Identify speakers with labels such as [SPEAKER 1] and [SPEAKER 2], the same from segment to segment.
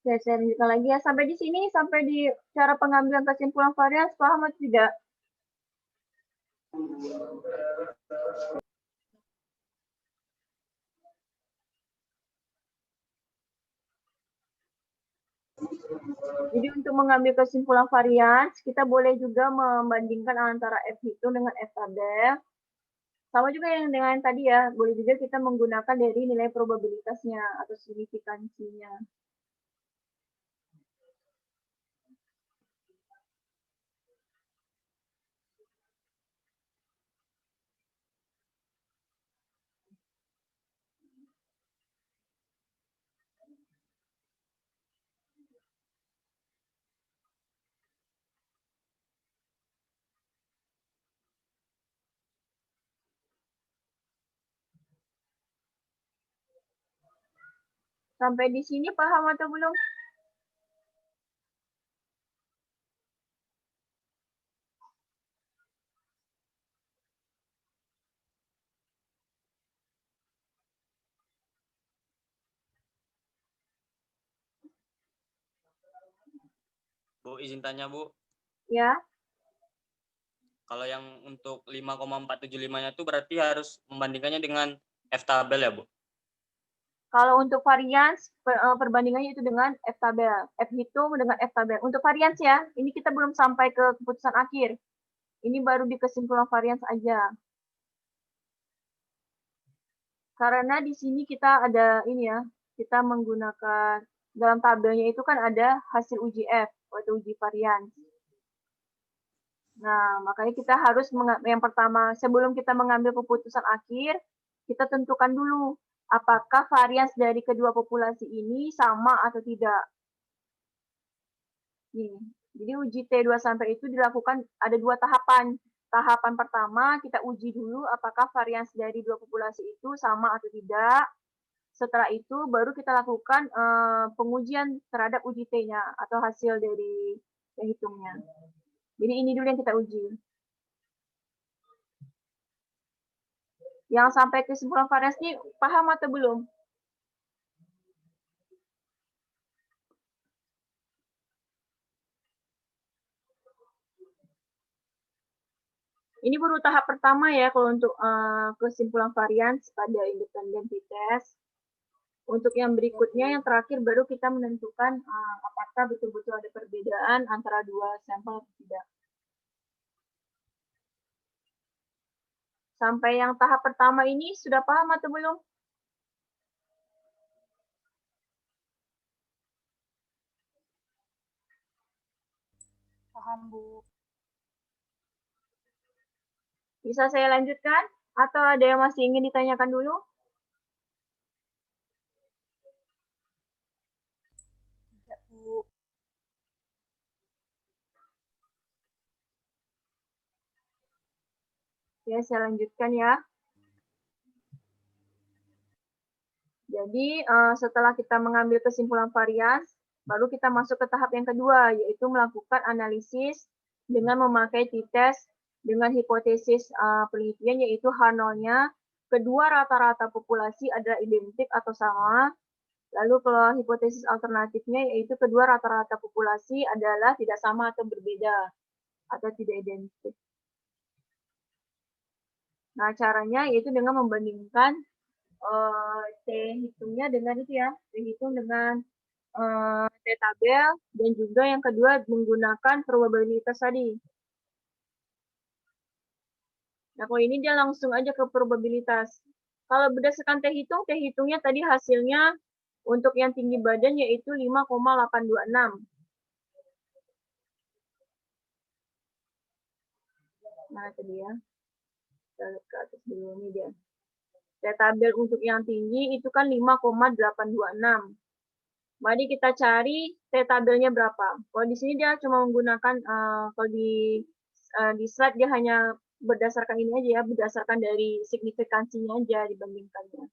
[SPEAKER 1] Oke, saya lanjutkan lagi ya. Sampai di sini, sampai di cara pengambilan kesimpulan varians, paham atau tidak? Jadi untuk mengambil kesimpulan varians, kita boleh juga membandingkan antara F hitung dengan F tabel. Sama juga yang dengan tadi ya, boleh juga kita menggunakan dari nilai probabilitasnya atau signifikansinya. Sampai di sini paham atau belum?
[SPEAKER 2] Bu, izin tanya, Bu.
[SPEAKER 1] Ya.
[SPEAKER 2] Kalau yang untuk 5,475-nya itu berarti harus membandingkannya dengan F tabel ya, Bu?
[SPEAKER 1] Kalau untuk varians, perbandingannya itu dengan F tabel. F hitung dengan F tabel. Untuk varians ya, ini kita belum sampai ke keputusan akhir. Ini baru di kesimpulan varians aja. Karena di sini kita ada ini ya, kita menggunakan dalam tabelnya itu kan ada hasil uji F atau uji varians. Nah, makanya kita harus yang pertama, sebelum kita mengambil keputusan akhir, kita tentukan dulu apakah varians dari kedua populasi ini sama atau tidak. Nih, jadi uji T2 sampai itu dilakukan ada 2 tahapan. Tahapan pertama kita uji dulu apakah varians dari dua populasi itu sama atau tidak. Setelah itu baru kita lakukan pengujian terhadap uji T-nya atau hasil dari hitungnya. Jadi ini dulu yang kita uji. Yang sampai kesimpulan varians ini paham atau belum? Ini baru tahap pertama ya kalau untuk kesimpulan varians pada independen t-test. Untuk yang berikutnya, yang terakhir baru kita menentukan apakah betul-betul ada perbedaan antara dua sampel atau tidak. Sampai yang tahap pertama ini sudah paham atau belum?
[SPEAKER 3] Paham, Bu.
[SPEAKER 1] Bisa saya lanjutkan? Atau ada yang masih ingin ditanyakan dulu?
[SPEAKER 3] Tidak, Bu.
[SPEAKER 1] Ya, saya lanjutkan ya. Jadi, setelah kita mengambil kesimpulan varians, baru kita masuk ke tahap yang kedua, yaitu melakukan analisis dengan memakai t-test dengan hipotesis penelitian, yaitu H0-nya kedua rata-rata populasi adalah identik atau sama. Lalu kalau hipotesis alternatifnya, yaitu kedua rata-rata populasi adalah tidak sama atau berbeda, atau tidak identik. Nah, caranya yaitu dengan membandingkan T hitungnya dengan itu ya, T hitung dengan T tabel, dan juga yang kedua menggunakan probabilitas tadi. Nah, kalau ini dia langsung aja ke probabilitas. Kalau berdasarkan T hitungnya tadi hasilnya untuk yang tinggi badan yaitu 5,826. Nah, tadi ya. Kita lihat ke atas dulu ini dia. T tabel untuk yang tinggi itu kan 5,826. Mari kita cari T tabelnya berapa. Kalau di sini dia cuma menggunakan, kalau di slide dia hanya berdasarkan ini aja ya, berdasarkan dari signifikansinya aja dibandingkannya.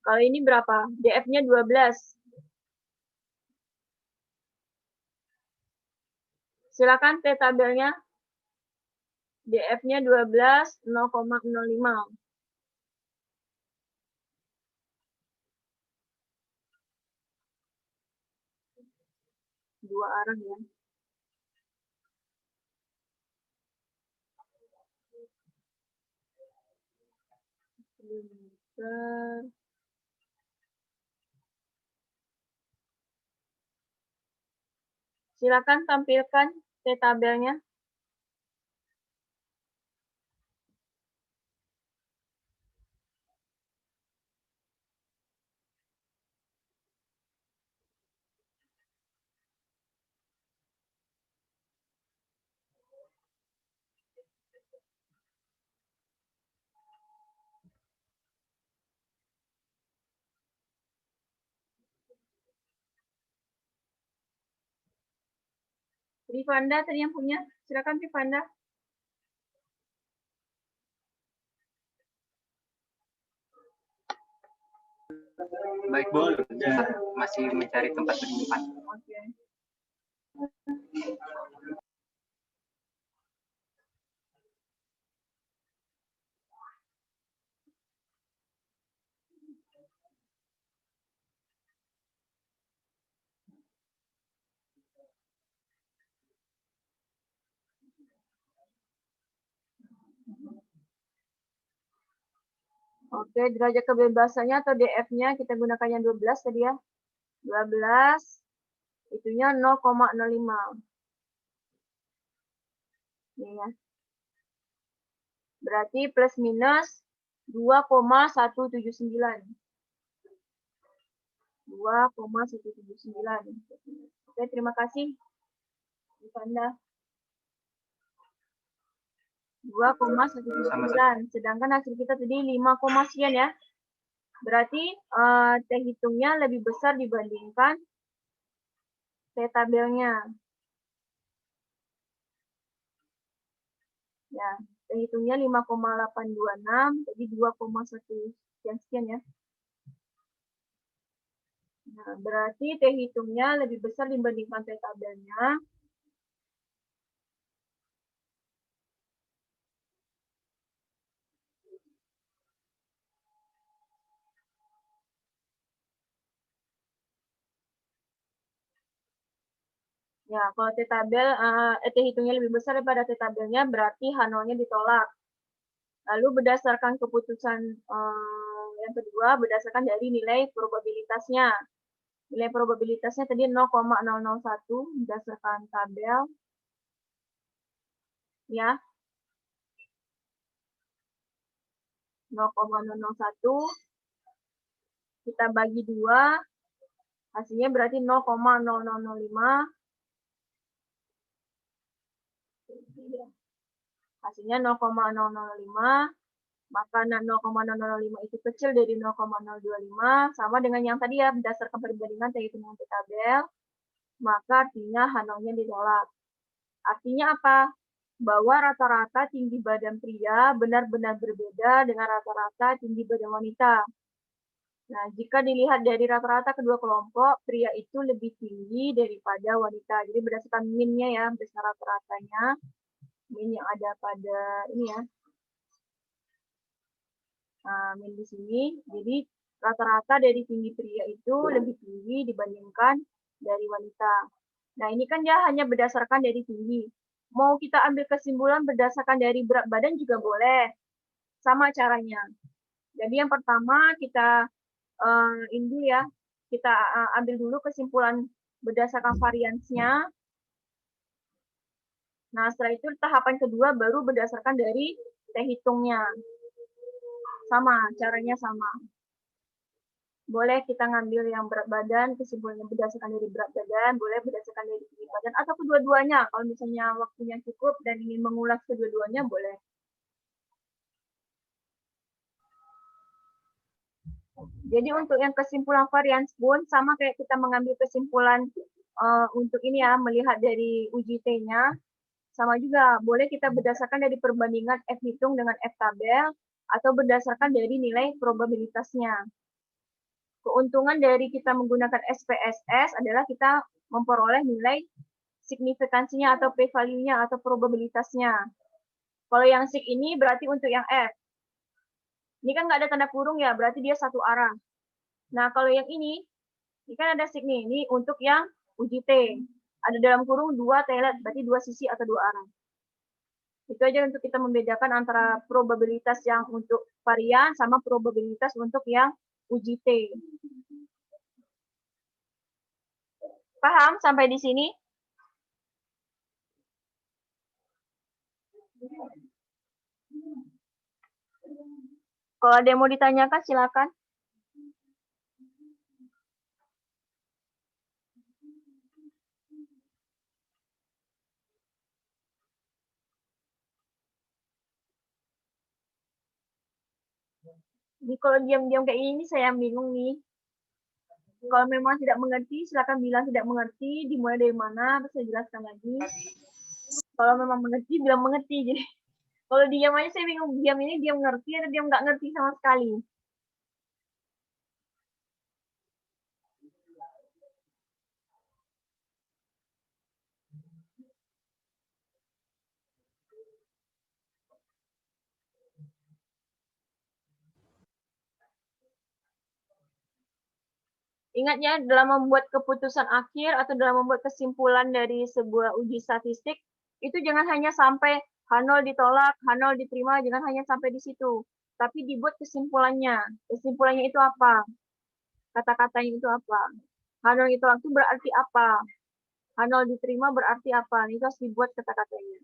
[SPEAKER 1] Kalau ini berapa? DF-nya 12. Silakan T tabelnya. DF-nya 12, 0,05. dua arah ya. Kilometer. Silakan tampilkan tabelnya. Rifanda tadi yang punya, silakan Rifanda.
[SPEAKER 4] Baik Bu, masih mencari tempat menyimpan.
[SPEAKER 1] Oke. Oke, derajat kebebasannya atau DF-nya kita gunakan yang 12 tadi ya. 12 itunya 0,05. Ini ya. Berarti plus minus 2,179. 2,179. Oke, terima kasih. Rifanda. 2,179. Sedangkan hasil kita tadi 5, sekian ya. Berarti T hitungnya lebih besar dibandingkan T tabelnya. Ya, T hitungnya 5,826, jadi 2,1 sekian ya. Nah, berarti T hitungnya lebih besar dibandingkan T tabelnya. Ya, kalau T tabel, T hitungnya lebih besar daripada T tabelnya, berarti H0-nya ditolak. Lalu berdasarkan keputusan yang kedua, berdasarkan dari nilai probabilitasnya. Nilai probabilitasnya tadi 0,001 berdasarkan tabel. Ya. 0,001. Kita bagi 2. Hasilnya berarti 0,0005. Hasilnya 0,005. Maka 0,005 itu kecil dari 0,025. Sama dengan yang tadi ya, berdasarkan perbandingan T hitungan T tabel. Maka artinya H0-nya ditolak. Artinya apa? Bahwa rata-rata tinggi badan pria benar-benar berbeda dengan rata-rata tinggi badan wanita. Nah, jika dilihat dari rata-rata kedua kelompok, pria itu lebih tinggi daripada wanita. Jadi berdasarkan min-nya ya, berdasarkan rata-ratanya, min yang ada pada ini ya. Nah, min di sini. Jadi rata-rata dari tinggi pria itu lebih tinggi dibandingkan dari wanita. Nah, ini kan dia hanya berdasarkan dari tinggi. Mau kita ambil kesimpulan berdasarkan dari berat badan juga boleh. Sama caranya. Jadi yang pertama kita ini dulu ya. Kita ambil dulu kesimpulan berdasarkan variansnya. Nah, setelah itu tahapan kedua baru berdasarkan dari T hitungnya. Sama, caranya sama. Boleh kita ngambil yang berat badan, kesimpulannya berdasarkan dari berat badan, boleh berdasarkan dari tinggi badan, atau kedua-duanya. Kalau misalnya waktunya cukup dan ingin mengulas kedua-duanya, boleh. Jadi untuk yang kesimpulan varians pun sama kayak kita mengambil kesimpulan untuk ini ya, melihat dari uji T-nya, sama juga. Boleh kita berdasarkan dari perbandingan F hitung dengan F tabel, atau berdasarkan dari nilai probabilitasnya. Keuntungan dari kita menggunakan SPSS adalah kita memperoleh nilai signifikansinya atau p-value-nya atau probabilitasnya. Kalau yang sig ini berarti untuk yang F. Ini kan nggak ada tanda kurung ya, berarti dia satu arah. Nah, kalau yang ini kan ada sig nih, ini untuk yang uji T. ada dalam kurung 2 telet, berarti 2 sisi atau 2 arah. Itu aja untuk kita membedakan antara probabilitas yang untuk varian sama probabilitas untuk yang uji T. Paham sampai di sini? Kalau ada yang mau ditanyakan, silakan. Jadi kalau diam-diam kayak ini, saya yang bingung nih. Kalau memang tidak mengerti, silakan bilang tidak mengerti, dimulai dari mana, terus saya jelaskan lagi. Kalau memang mengerti, bilang mengerti. Jadi kalau diam aja saya bingung, diam ini dia mengerti atau dia nggak ngerti sama sekali. Ingat ya, dalam membuat keputusan akhir atau dalam membuat kesimpulan dari sebuah uji statistik, itu jangan hanya sampai H0 ditolak, H0 diterima, jangan hanya sampai di situ. Tapi dibuat kesimpulannya. Kesimpulannya itu apa? Kata-katanya itu apa? H0 ditolak itu berarti apa? H0 diterima berarti apa? Itu harus dibuat kata-katanya.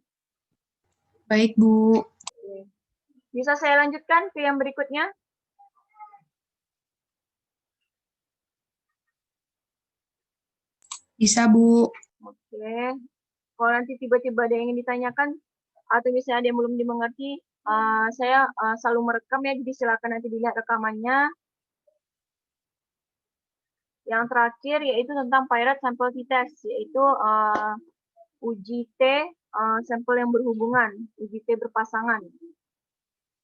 [SPEAKER 5] Baik, Bu.
[SPEAKER 1] Bisa saya lanjutkan ke yang berikutnya?
[SPEAKER 5] Bisa, Bu.
[SPEAKER 1] Oke. Kalau nanti tiba-tiba ada yang ingin ditanyakan, atau misalnya ada yang belum dimengerti, saya selalu merekam ya, jadi silakan nanti dilihat rekamannya. Yang terakhir yaitu tentang Pirate Sample T-Test, yaitu uji T sampel yang berhubungan, uji T berpasangan.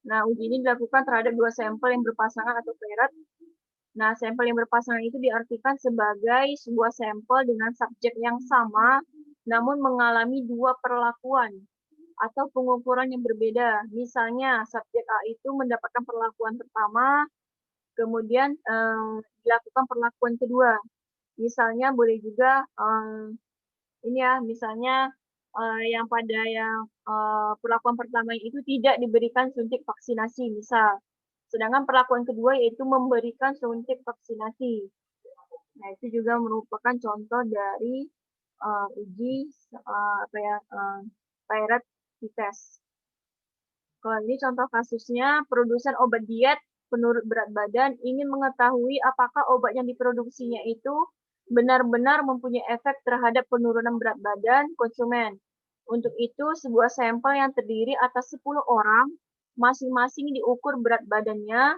[SPEAKER 1] Nah, uji ini dilakukan terhadap 2 sampel yang berpasangan atau paired. Nah, sampel yang berpasangan itu diartikan sebagai sebuah sampel dengan subjek yang sama, namun mengalami 2 perlakuan atau pengukuran yang berbeda. Misalnya, subjek A itu mendapatkan perlakuan pertama, kemudian dilakukan perlakuan kedua. Misalnya boleh juga ini ya, misalnya yang pada yang perlakuan pertama itu tidak diberikan suntik vaksinasi, misal. Sedangkan perlakuan kedua yaitu memberikan suntik vaksinasi. Nah, itu juga merupakan contoh dari uji Pirate T-Test. Kalau ini contoh kasusnya, produsen obat diet penurut berat badan ingin mengetahui apakah obat yang diproduksinya itu benar-benar mempunyai efek terhadap penurunan berat badan konsumen. Untuk itu, sebuah sampel yang terdiri atas 10 orang, masing-masing diukur berat badannya,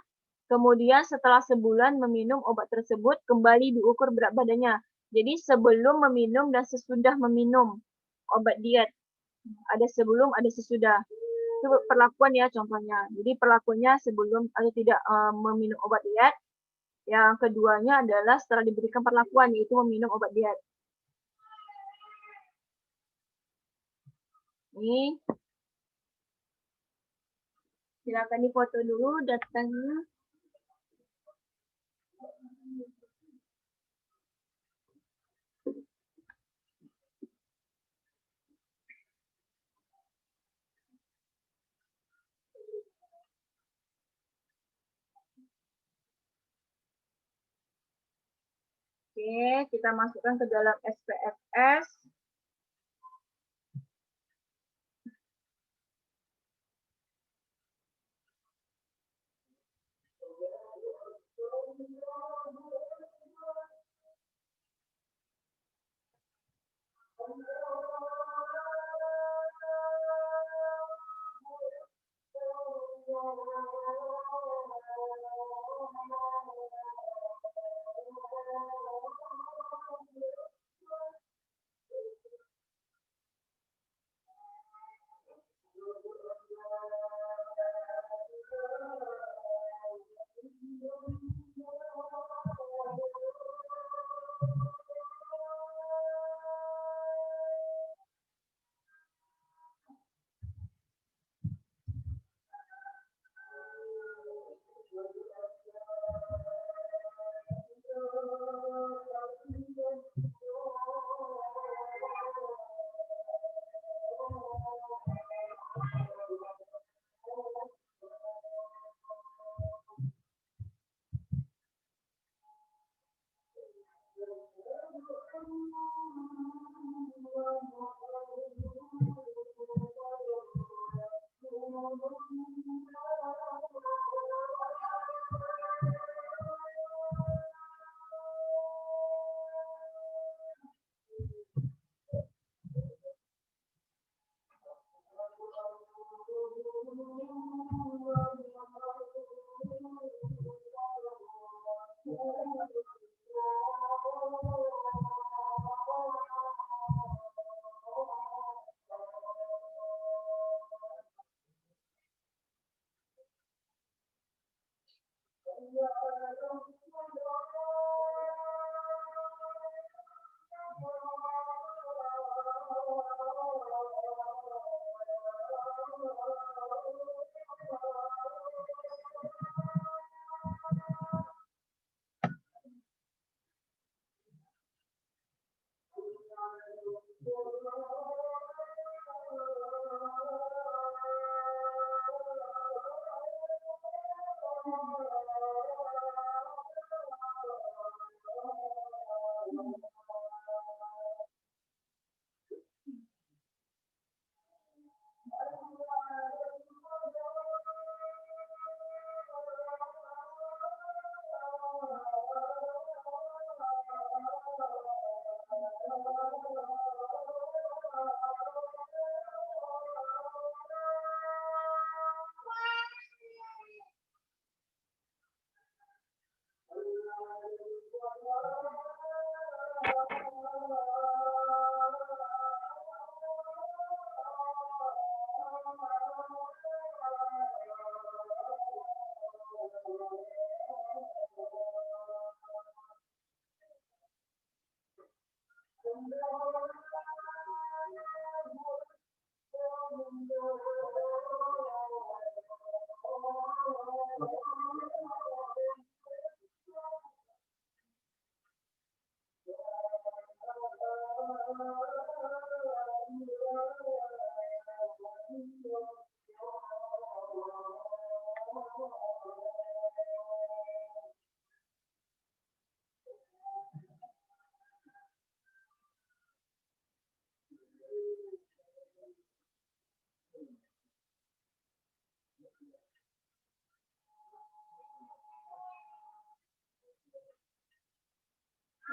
[SPEAKER 1] kemudian setelah sebulan meminum obat tersebut, kembali diukur berat badannya. Jadi sebelum meminum dan sesudah meminum obat diet. Ada sebelum, ada sesudah. Itu perlakuan ya contohnya. Jadi perlakuannya sebelum atau tidak meminum obat diet. Yang keduanya adalah setelah diberikan perlakuan, yaitu meminum obat diet. Ini silakan difoto dulu datanya. Oke, kita masukkan ke dalam SPSS.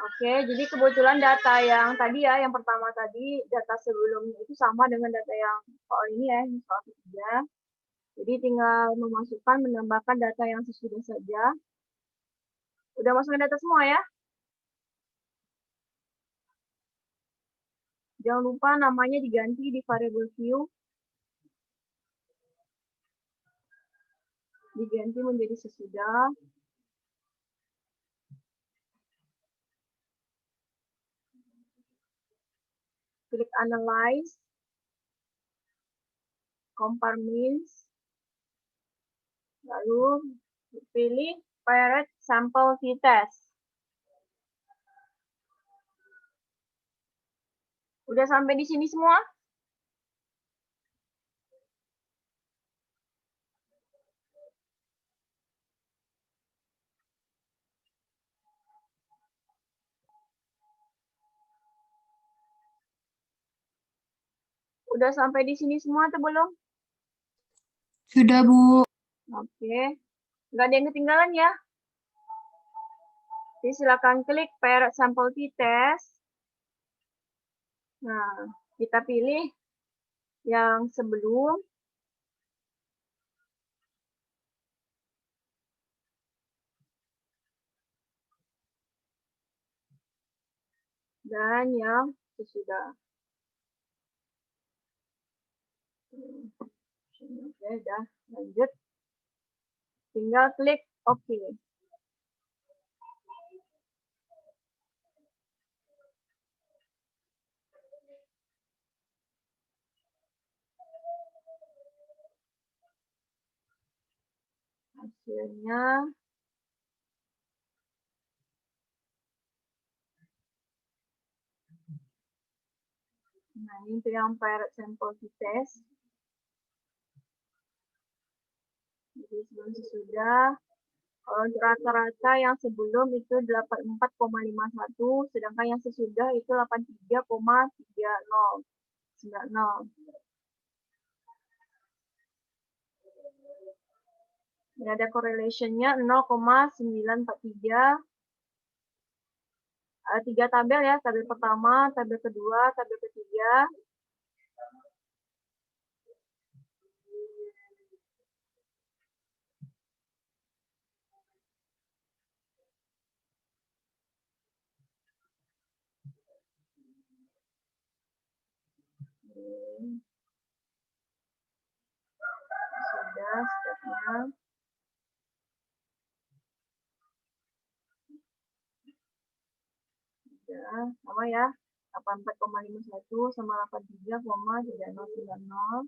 [SPEAKER 1] Oke, jadi kebetulan data yang tadi ya, yang pertama tadi, data sebelumnya itu sama dengan data yang soal ini ya, yang soal ketiga. Jadi tinggal memasukkan, menambahkan data yang sesudah saja. Udah masukin data semua ya? Jangan lupa namanya diganti di variable view. Diganti menjadi sesudah. Klik analyze. Compare means. Lalu pilih paired sample t-test. Udah sampai di sini semua? Udah sampai di sini semua atau belum?
[SPEAKER 5] Sudah, Bu.
[SPEAKER 1] Oke. Nggak ada yang ketinggalan ya? Jadi silakan klik paired sample t-test. Nah, kita pilih yang sebelum. Dan yang sesudah. Oke, udah lanjut. Tinggal klik OK. Hasilnya nah ini untuk yang paired sample t-test. Jadi sebelum sesudah, kalau untuk rata-rata yang sebelum itu 84,51, sedangkan yang sesudah itu 83,3090. Ini ada correlation-nya 0,943. Ada 3 tabel ya, tabel pertama, tabel kedua, tabel ketiga. Sudah stepnya. Sudah, sama ya. 84,51 sama 83,3090.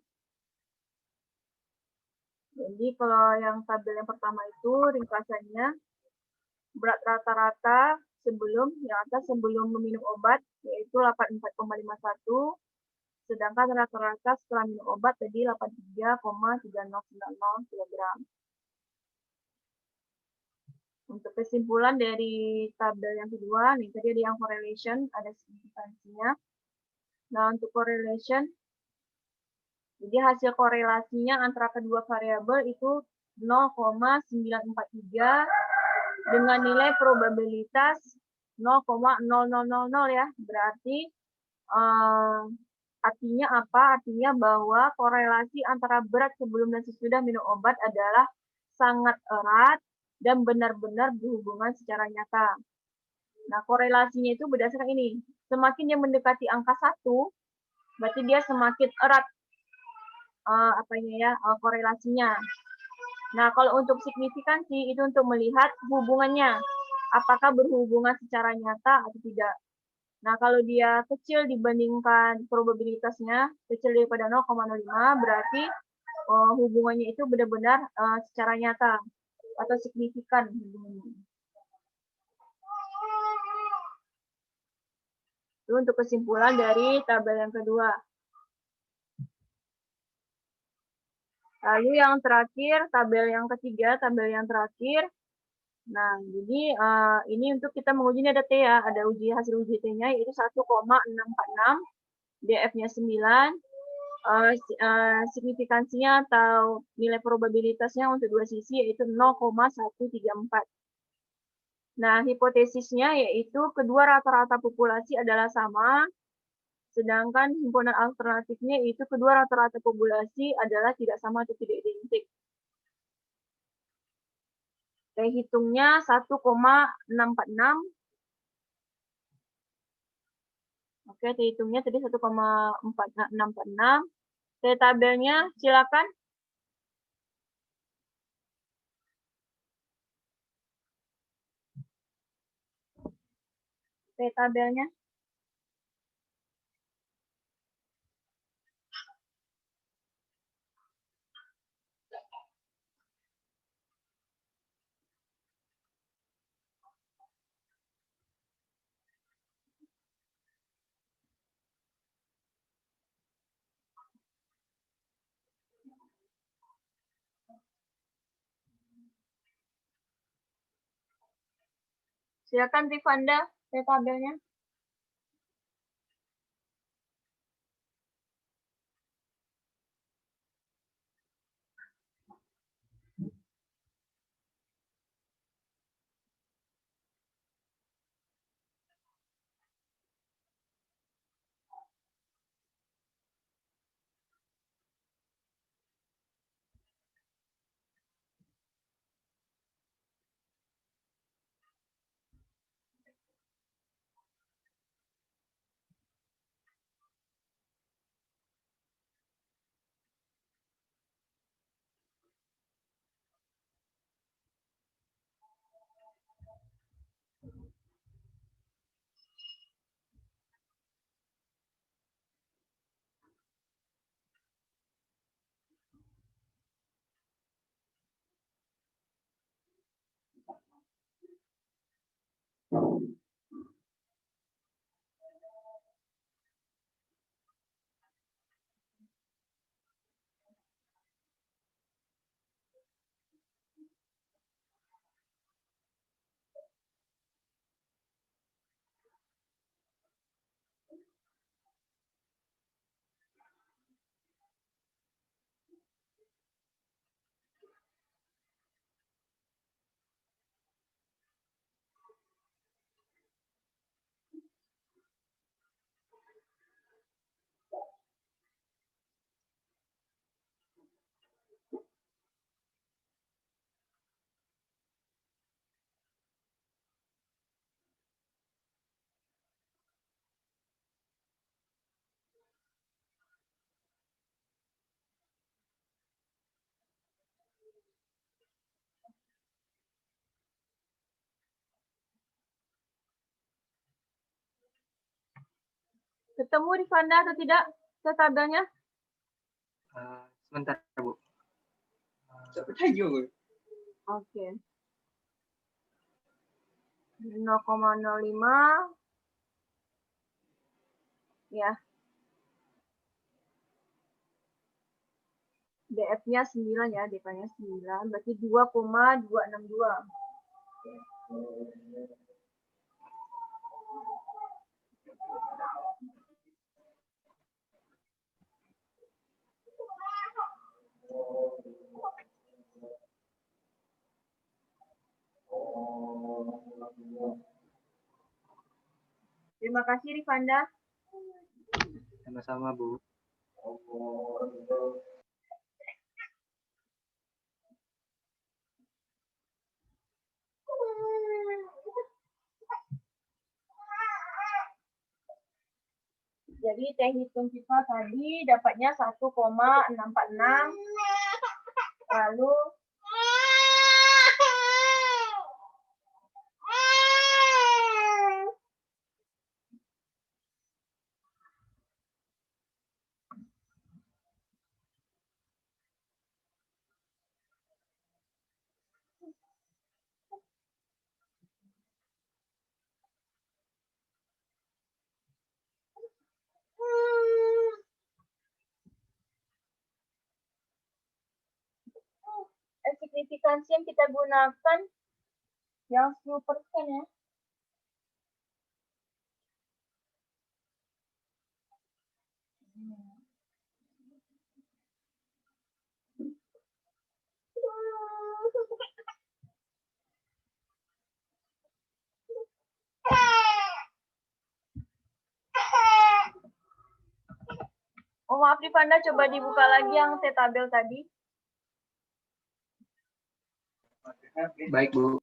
[SPEAKER 1] Jadi kalau yang tabel yang pertama itu ringkasannya berat rata-rata sebelum yang atas sebelum meminum obat yaitu 84,51, sedangkan rata-rata setelah minum obat tadi 83,3090 kg. Untuk untuk kesimpulan dari tabel yang kedua, nih tadi ada yang correlation, ada signifikansinya. Nah, untuk correlation, jadi hasil korelasinya antara kedua variabel itu 0,943 dengan nilai probabilitas 0,0000 ya. Berarti artinya apa? Artinya bahwa korelasi antara berat sebelum dan sesudah minum obat adalah sangat erat dan benar-benar berhubungan secara nyata. Nah, korelasinya itu berdasarkan ini. Semakin dia mendekati angka 1, berarti dia semakin erat korelasinya. Nah, kalau untuk signifikansi itu untuk melihat hubungannya, apakah berhubungan secara nyata atau tidak. Nah, kalau dia kecil dibandingkan probabilitasnya, kecil daripada 0,05, berarti hubungannya itu benar-benar secara nyata atau signifikan hubungannya. Itu untuk kesimpulan dari tabel yang kedua. Lalu yang terakhir, tabel yang ketiga, tabel yang terakhir. Nah, jadi ini untuk kita menguji, ini ada T ya, ada hasil uji T-nya yaitu 1,646, DF-nya 9, signifikansinya atau nilai probabilitasnya untuk dua sisi yaitu 0,134. Nah, hipotesisnya yaitu kedua rata-rata populasi adalah sama, sedangkan himpunan alternatifnya yaitu kedua rata-rata populasi adalah tidak sama atau tidak identik. Saya hitungnya 1,646. Oke, saya hitungnya tadi 1,646. Saya tabelnya, silakan. Saya tabelnya. Silakan Rifanda, saya tabelnya. Ketemu Rifanda atau tidak? Saya tabelnya.
[SPEAKER 4] Sebentar, Bu.
[SPEAKER 1] Oke. 0,05. Ya. DF-nya 9 ya, DP-nya 9, berarti 2,262. Terima kasih Rifanda.
[SPEAKER 4] Sama-sama, Bu.
[SPEAKER 1] Jadi teh hitung kita tadi dapatnya 1,646. Lalu signifikansi yang kita gunakan yang 10% ya. Oh maaf Rifanda, coba dibuka lagi yang tabel tadi.
[SPEAKER 4] Baik, Bu.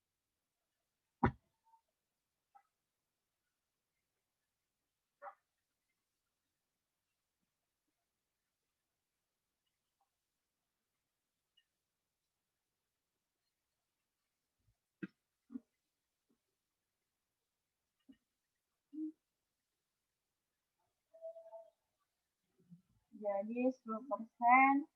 [SPEAKER 1] Jadi 10%.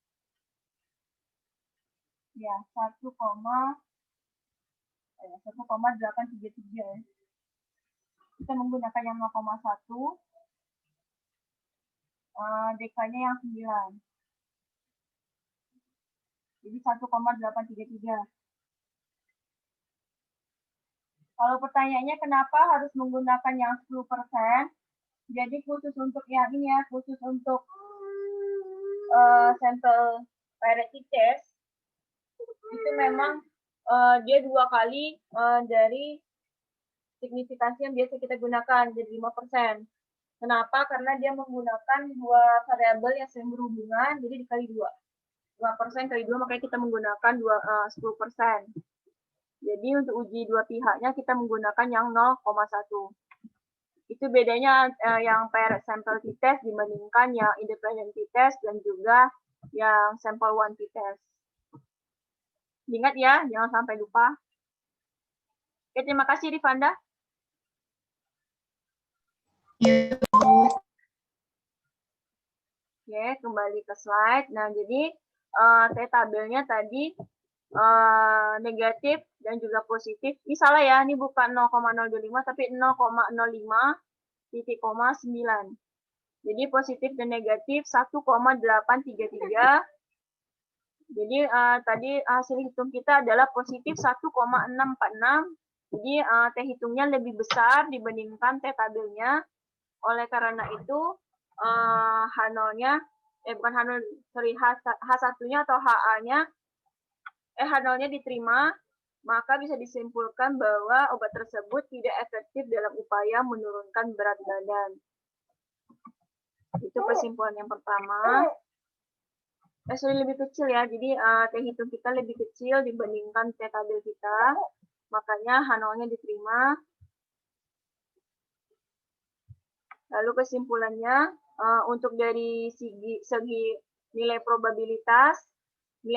[SPEAKER 1] Ya, 1,833. Kita menggunakan yang 0,1. DK-nya yang 9. Jadi 1,833. Kalau pertanyaannya kenapa harus menggunakan yang 10%? Jadi khusus untuk yang ini ya, khusus untuk sampel variety test, itu memang dia 2 kali dari signifikansi yang biasa kita gunakan, jadi 5%. Kenapa? Karena dia menggunakan 2 variabel yang saling berhubungan, jadi dikali 2. 2% kali 2, makanya kita menggunakan 10%. Jadi untuk uji dua pihaknya kita menggunakan yang 0,1. Itu bedanya yang per sampel t-test dibandingkan yang independent t-test dan juga yang sampel one t-test. Ingat ya, jangan sampai lupa. Oke, terima kasih Rifanda.
[SPEAKER 5] Ya, Bu.
[SPEAKER 1] Oke, kembali ke slide. Nah, jadi tabelnya tadi negatif dan juga positif. Ini salah ya, ini bukan 0,025 tapi 0,05,9. Jadi positif dan negatif 1,833. Jadi tadi hasil hitung kita adalah positif 1,646. Jadi teh hitungnya lebih besar dibandingkan teh tabelnya. Oleh karena itu H0-nya bukan H0, sorry, H1-nya atau HA-nya H0-nya diterima, maka bisa disimpulkan bahwa obat tersebut tidak efektif dalam upaya menurunkan berat badan. Itu kesimpulan yang pertama. Sorry, lebih kecil ya, jadi teh hitung kita lebih kecil dibandingkan teh tabel kita, makanya H0-nya diterima. Lalu kesimpulannya, untuk dari segi nilai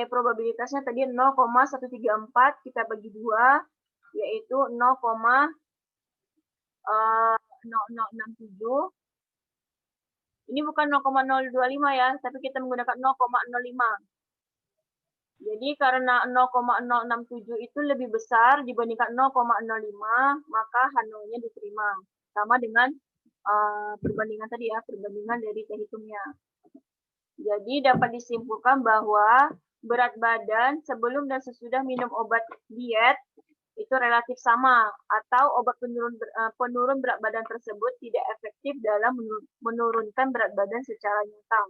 [SPEAKER 1] probabilitasnya tadi 0,134 kita bagi 2, yaitu 0,0067. Ini bukan 0,025 ya, tapi kita menggunakan 0,05. Jadi karena 0,067 itu lebih besar dibandingkan 0,05, maka H0-nya diterima. Sama dengan perbandingan tadi ya, perbandingan dari teh hitungnya. Jadi dapat disimpulkan bahwa berat badan sebelum dan sesudah minum obat diet itu relatif sama, atau obat penurun berat badan tersebut tidak efektif dalam menurunkan berat badan secara nyata.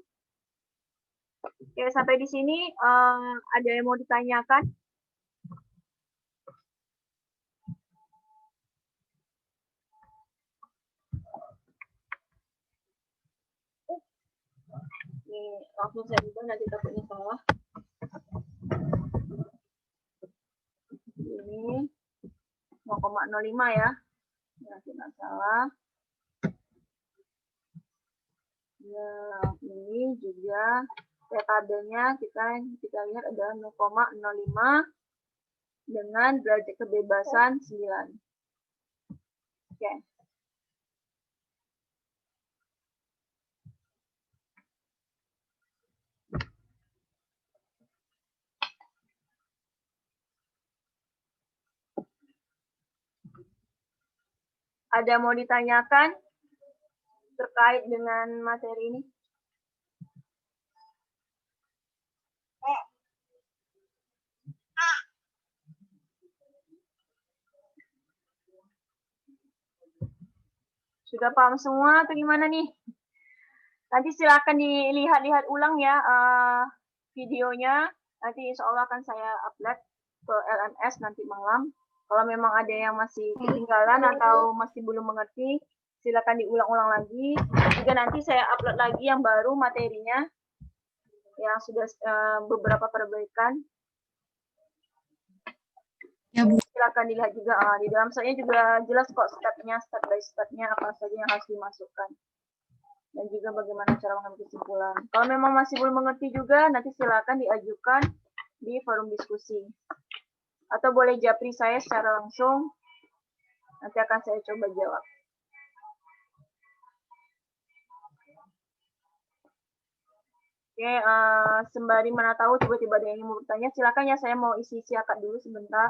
[SPEAKER 1] Oke, sampai di sini ada yang mau ditanyakan? Ini langsung saya ubah, nanti takutnya salah. Ini 0,05 ya. Nanti nggak salah. Nah, ini juga tabelnya kita lihat adalah 0,05 dengan derajat kebebasan 9. Oke. Ada mau ditanyakan terkait dengan materi ini? Sudah paham semua atau gimana nih? Nanti silakan dilihat-lihat ulang ya videonya. Nanti insya Allah akan saya upload ke LMS nanti malam. Kalau memang ada yang masih ketinggalan atau masih belum mengerti, silakan diulang-ulang lagi. Juga nanti saya upload lagi yang baru materinya, yang sudah beberapa perbaikan.
[SPEAKER 5] Ya, Bu.
[SPEAKER 1] Silakan dilihat juga. Di dalam saya juga jelas kok step-nya, step by step-nya apa saja yang harus dimasukkan. Dan juga bagaimana cara mengambil kesimpulan. Kalau memang masih belum mengerti juga, nanti silakan diajukan di forum diskusi. Atau boleh japri saya secara langsung, nanti akan saya coba jawab. Oke, sembari mana tahu tiba-tiba ada yang ingin mau bertanya, silakan ya, saya mau isi akad dulu sebentar.